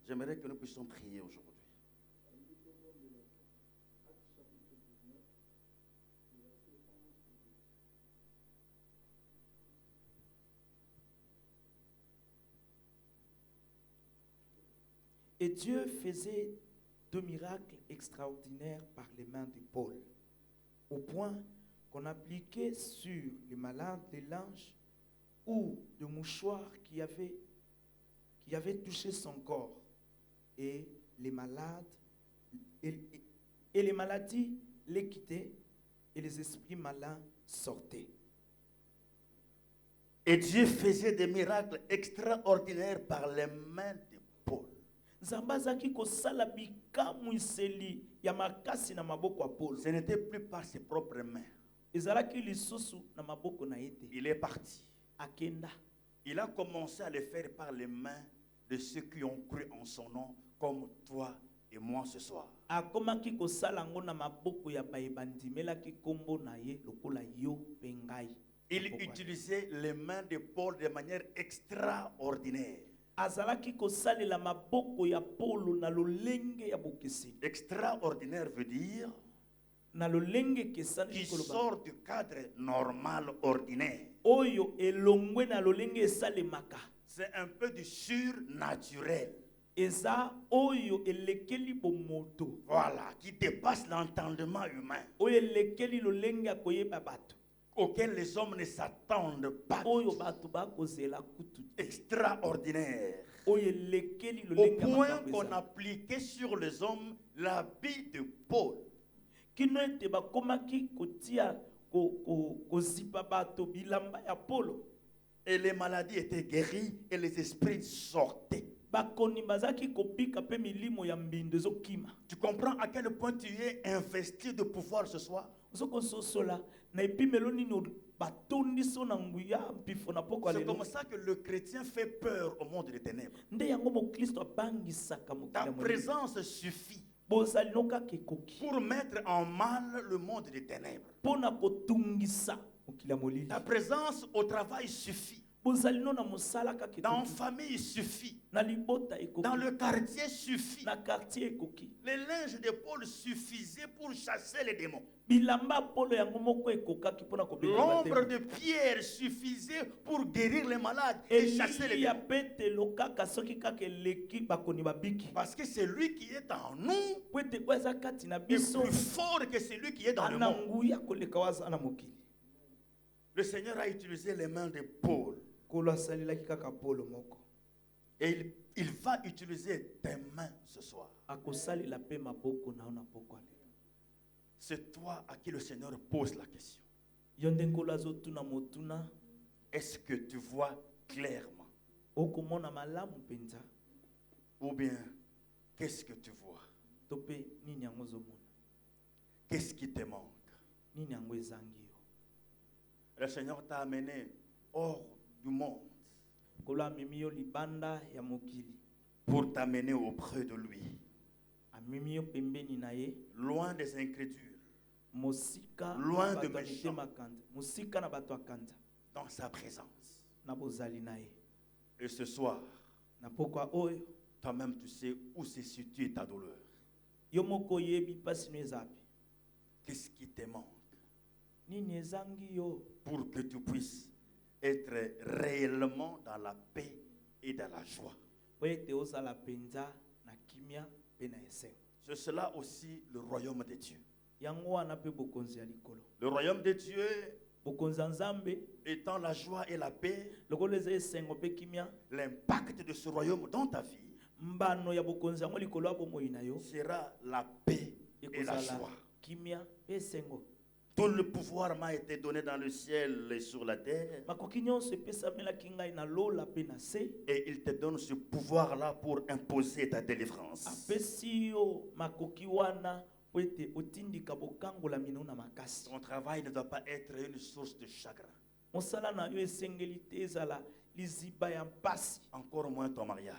J'aimerais que nous puissions prier aujourd'hui. Et Dieu faisait de miracles extraordinaires par les mains de Paul, au point qu'on appliquait sur les malades des linges ou de mouchoirs qui avaient touché son corps, et les malades et les maladies les quittaient et les esprits malins sortaient. Et Dieu faisait des miracles extraordinaires par les mains de Paul. Zambazaki kosala bikamwiseli ya makasi na maboko ya Paul. Ce n'était plus par ses propres mains. Ezalaki lisusu na maboko na ete. Il est parti. Akenda. Il a commencé à le faire par les mains de ceux qui ont cru en son nom, comme toi et moi ce soir. Akomaki kosala ngo na maboko ya baebandimelaki kombo na ye lokola yo pe ngai. Il utilisait les mains de Paul de manière extraordinaire. Azalaki kosalela maboko ya Paulo na lolenge ya bokesi. Extraordinaire veut dire Na lolenge kesani qui koloba. sort du cadre normal, ordinaire. oyo elongwe na lolenge esalemaka C'est un peu du surnaturel. eza oyo elekeli bomoto Voilà, qui dépasse l'entendement humain, oyo elekeli lolenge ya koyeba bato auquel les hommes ne s'attendent pas. oyo bato bakozela kutu te. Extraordinaire. oyo elekeli Au lolenge ya point makambo qu'on ezala. appliquait sur les hommes l'habit de Paul. kino ete bakomaki kotia kozipa bato bilamba ya polo Et les maladies étaient guéries et les esprits sortaient. bakoni bazaki kobika pe milimo ya mbindo ezokima. Tu comprends à quel point tu es investi de pouvoir ce soir? ozokososola na epimelo nini batondi so na nguya mpifo na poko ya C'est lelo. comme ça que le chrétien fait peur au monde des ténèbres. nde yango mokristo abangisaka Ta mokili ya molimo. présence suffit bozali no kaka ekoki pour mettre en mal le monde des ténèbres. mpo na kotungisa mokili ya molili. Ta présence au travail suffit. bozali no na mosala kaka Dans la ekoki famille suffit. na libota ekoki Dans le quartier suffit. na quartier ekoki. Les linges de Paul suffisaient pour chasser les démons. bilamba ya polo yango moko ekokaki mpona kobeta L'ombre batema. de Pierre suffisait pour guérir les malades et chasser les eli ya démons. petelo kaka soki kaka eleki bakoni babiki Parce que c'est lui qui est en nous po ete oyo eza kati na est biso plus fort que celui qui est dans le ana monde. nguya koleka oyo aza na mokili. Le Seigneur a utilisé les mains de Paul kolo asalelaki kaka polo moko et il va utiliser tes mains ce soir. akosalela mpe maboko na yo na poko ya lelo. C'est toi à qui le Seigneur pose la question. yo nde nkolo azotuna motuna Est-ce que tu vois clairement? okomona malamu mpenza Ou bien, qu'est-ce que tu vois? to mpe nini yango ozomona, Qu'est-ce qui te manque? nini yango ezangi yo. Le Seigneur t'a amené hors du monde nkolo amemi yo libanda ya mokili pour t'amener auprès de lui, amemi yo pembeni na ye loin des incrédules, mosika Loin na de bato ya méchants. mitema kanda, mosika na bato ya kanda dans sa présence. na bozali na ye. Et ce soir, na pokwa oyo toi-même tu sais où se situe ta douleur. yo moko oyebi mpasi no eza api, Qu'est-ce qui te manque nini ezangi yo pour que tu puisses être réellement dans la paix et dans la joie. po ete ozala mpenza na kimia mpe na esengo. C'est cela aussi le royaume de Dieu. yango wana mpe bokonzi ya likolo, Le royaume de Dieu bokonzi ya nzambe étant la joie et la paix, lokolo eza esengo mpe kimia, l'impact de ce royaume dans ta vie mbano ya bokonzi yango likolo ya bomoi na yo sera la paix et la ekozala joie. kimia mpe esengo. Tout le pouvoir m'a été donné dans le ciel et sur la terre. makoki nyonso epesamelaki ngai na lola mpe na se, Et il te donne ce pouvoir-là pour imposer ta délivrance. apesi yo makoki wana po ete otindika bokangolami no na makasi. Ton travail ne doit pas être une source de chagrin. mosala na yo esengeli te ezala liziba ya mpasi, Encore moins ton mariage.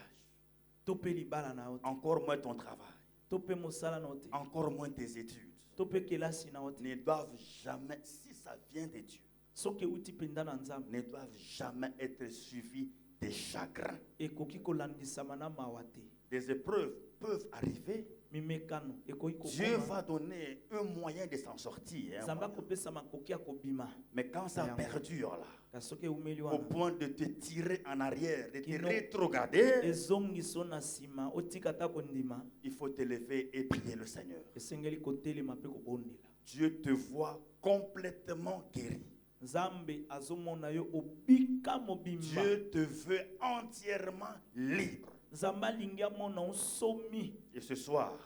to mpe libala na yo te, Encore moins ton travail. to mpe mosala na yo te, Encore moins tes études. to mpe kelasi na yo te. Ne doivent jamais, si ça vient de Dieu, soki euti mpenza na nzambe ne doivent jamais être suivis des chagrins. ekoki kolandisama na mawa te. Des épreuves peuvent arriver. mimekano ekoki Dieu kokoma, va donner un moyen de s'en sortir. Hein, nzambe akopesa makoki ya kobima. mais quand ça perdure là, kasi soki eumeli au wana point de te tirer en arrière, de te Kino- rétrograder, ezongi so na nsima otika ta kondima, il faut te lever et prier le Seigneur. esengeli kotelema mpe kobondela. Dieu te voit complètement guéri. nzambe azomona yo obika mobimba. Dieu te veut entièrement libre. nzambe alingi amona osomi. Et ce soir,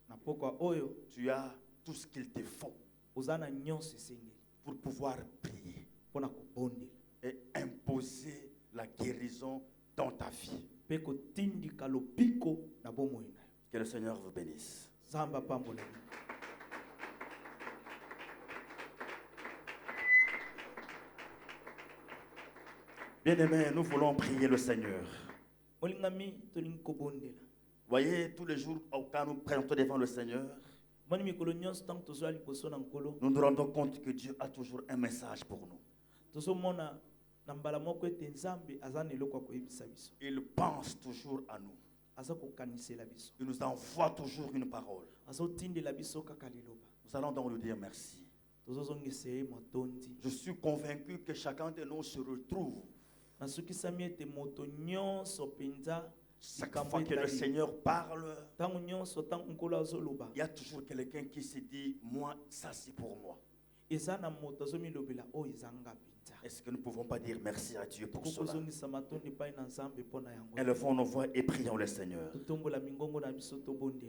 na pokwa oyo tu as tout ce qu'il te faut oza na nyonso esengeli pour pouvoir prier mpona kobondela et imposer la guérison dans ta vie. mpe kotindika lobiko na bomoi na yo. Que le Seigneur vous bénisse. nzambe apambola bino. Bien-aimés, nous voulons prier le Seigneur. molingami tolingi kobondela. Voyez, tous les jours, quand nous présentons devant le Seigneur, moni mikolo nyonso ntango tozwa liboso na nkolo nous nous rendons compte que Dieu a toujours un message pour nous. tozomona na mbala moko ete nzambe aza na eloko ya koyebisa biso, Il pense toujours à nous. aza kokanisela biso, Il nous envoie toujours une parole. azotindela biso kaka liloba. Nous allons donc lui dire merci. tozozongisa ye motondi. Je suis convaincu que chacun de nous se retrouve Nasukisami ete moto nyonso penza chaque fois que le Seigneur parle. ntango nyonso ntango nkolo azoloba Il y a toujours quelqu'un qui se dit, moi, ça c'est pour moi. eza na moto azomilobela oyo ezanga penza. Est-ce que nous ne pouvons pas dire merci à Dieu pour cela? Tokozongisa matondi epai na Nzambe mpo na yango. Élevons nos voix et prions le Seigneur. Totombola mingongo na biso tobondela.